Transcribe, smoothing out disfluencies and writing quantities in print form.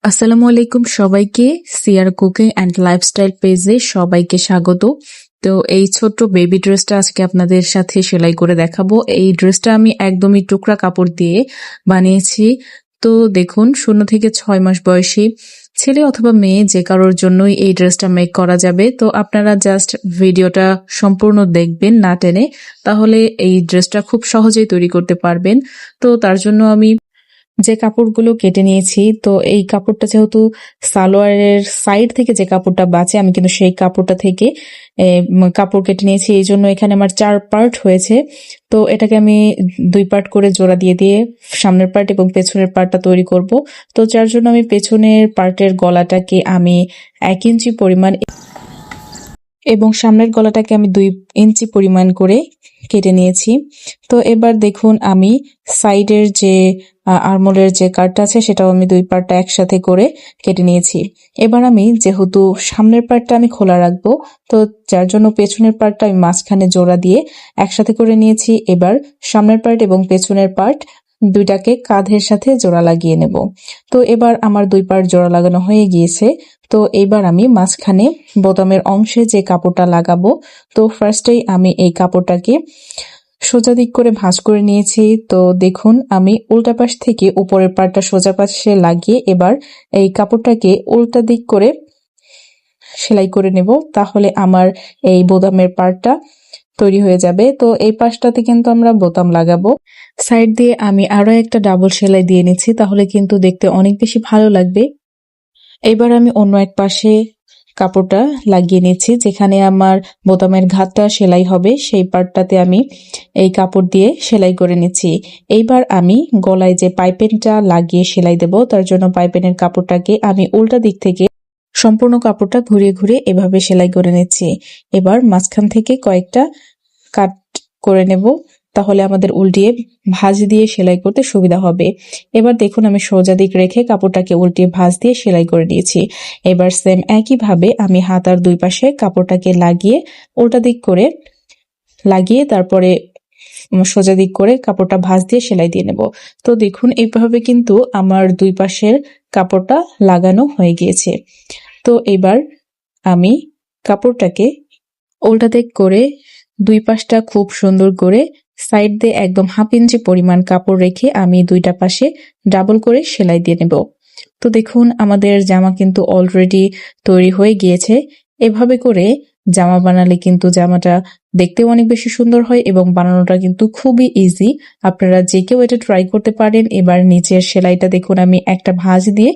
আসসালামু আলাইকুম সবাইকে। সিয়ার কুকিং অ্যান্ড লাইফস্টাইল পেজে সবাইকে স্বাগত। তো এই ছোট্ট বেবি ড্রেসটা আজকে আপনাদের সাথে সেলাই করে দেখাবো। এই ড্রেসটা আমি একদমই টুকরা কাপড় দিয়ে বানিয়েছি। তো দেখুন 0 থেকে 6 মাস বয়সী ছেলে অথবা মেয়ে যে কারোর জন্যই এই ড্রেসটা মেক করা যাবে। তো আপনারা জাস্ট ভিডিওটা সম্পূর্ণ দেখবেন না টেনে, তাহলে এই ড্রেসটা খুব সহজেই তৈরি করতে পারবেন। তো তার জন্য আমি যে কাপড়গুলো কেটে নিয়েছি, তো এই কাপড়টা যেহেতু সালোয়ারের সাইড থেকে যে কাপড়টা বাঁচে, আমি কিন্তু সেই কাপড়টা থেকে কাপড় কেটে নিয়েছি। এই জন্য এখানে আমার 4 পার্ট হয়েছে। তো এটাকে আমি 2 পার্ট করে জোড়া দিয়ে দিয়ে সামনের পার্ট এবং পেছনের পার্টটা তৈরি করব। তো যার জন্য আমি পেছনের পার্টের গলাটাকে আমি 1 ইঞ্চি পরিমাণ এবং সামনের গলাটাকে আমি 2 ইঞ্চি পরিমাণ করে কেটে নিয়েছি। তো এবার দেখুন আমি সাইডের যে আরমোলের যে কাটটা আছে সেটাও আমি 2 পার্টটা একসাথে করে কেটে নিয়েছি। এবার আমি যেহেতু সামনের পার্টটা আমি খোলা রাখবো, তো যার জন্য পেছনের পার্টটা আমি মাঝখানে জোড়া দিয়ে একসাথে করে নিয়েছি। এবার সামনের পার্ট এবং পেছনের পার্ট দুইটাকে কাঁধের সাথে জোড়া লাগিয়ে নেব। তো এবার আমার 2 পার্ট জোড়া লাগানো হয়ে গিয়েছে। তো এইবার আমি মাঝখানে বোতামের অংশে যে কাপড়টা লাগাবো, তো ফার্স্টেই আমি এই কাপড়টাকে সোজা দিক করে ভাঁজ করে নিয়েছি। তো দেখুন আমি উল্টা পাশ থেকে উপরের পার্টটা সোজা পাশে লাগিয়ে এবার এই কাপড়টাকে উল্টা দিক করে সেলাই করে নেব, তাহলে আমার এই বোতামের পার্টটা তৈরি হয়ে যাবে। তো এই পাশটাতে কিন্তু আমরা বোতাম লাগাবো। সাইড দিয়ে আমি আরো একটা ডাবল সেলাই দিয়ে নিচ্ছি, তাহলে কিন্তু দেখতে অনেক বেশি ভালো লাগবে। এবার আমি অন্য এক পাশে কাপড়টা লাগিয়ে নিচ্ছি, যেখানে আমার বোতামের ঘাতটা সেলাই হবে সেই পার্টটাতে আমি এই কাপড় দিয়ে সেলাই করে নিচ্ছি। এইবার আমি গলায় যে পাইপিংটা লাগিয়ে সেলাই দেব, তার জন্য পাইপিংয়ের কাপড়টাকে আমি উল্টা দিক থেকে সম্পূর্ণ কাপড়টা ঘুরিয়ে ঘুরিয়ে এভাবে সেলাই করে নিচ্ছি। এবার মাঝখান থেকে কয়েকটা কাট করে নেব, তাহলে আমাদের উল্টিয়ে ভাঁজ দিয়ে সেলাই করতে সুবিধা হবে। এবার দেখুন আমি সোজা দিক রেখে কাপড়টাকে উল্টিয়ে ভাঁজ দিয়ে সেলাই করে নিয়েছি। এবার সেম একইভাবে আমি হাতার 2 পাশে কাপড়টাকে লাগিয়ে উল্টা দিক করে লাগিয়ে তারপরে সোজা দিক করে কাপড়টা ভাঁজ দিয়ে সেলাই দিয়ে নেব। তো দেখুন এইভাবে কিন্তু আমার 2 পাশের কাপড়টা লাগানো হয়ে গিয়েছে। তো এবার আমি কাপড়টাকে উল্টা দিক করে 2 পাশটা খুব সুন্দর করে সাইড দিয়ে একদম 1/2 ইঞ্চি পরিমাণ কাপড় রেখে আমি 2টা পাশে ডাবল করে সেলাই দিয়ে নেব। তো দেখুন আমাদের জামা কিন্তু অলরেডি তৈরি হয়ে গিয়েছে। এভাবে করে জামা বানালে কিন্তু জামাটা দেখতেও অনেক বেশি সুন্দর হয় এবং বানানোটা কিন্তু খুবই ইজি। আপনারা যে কেউ এটা ট্রাই করতে পারেন। এবার নিচের সেলাইটা দেখুন আমি একটা ভাঁজ দিয়ে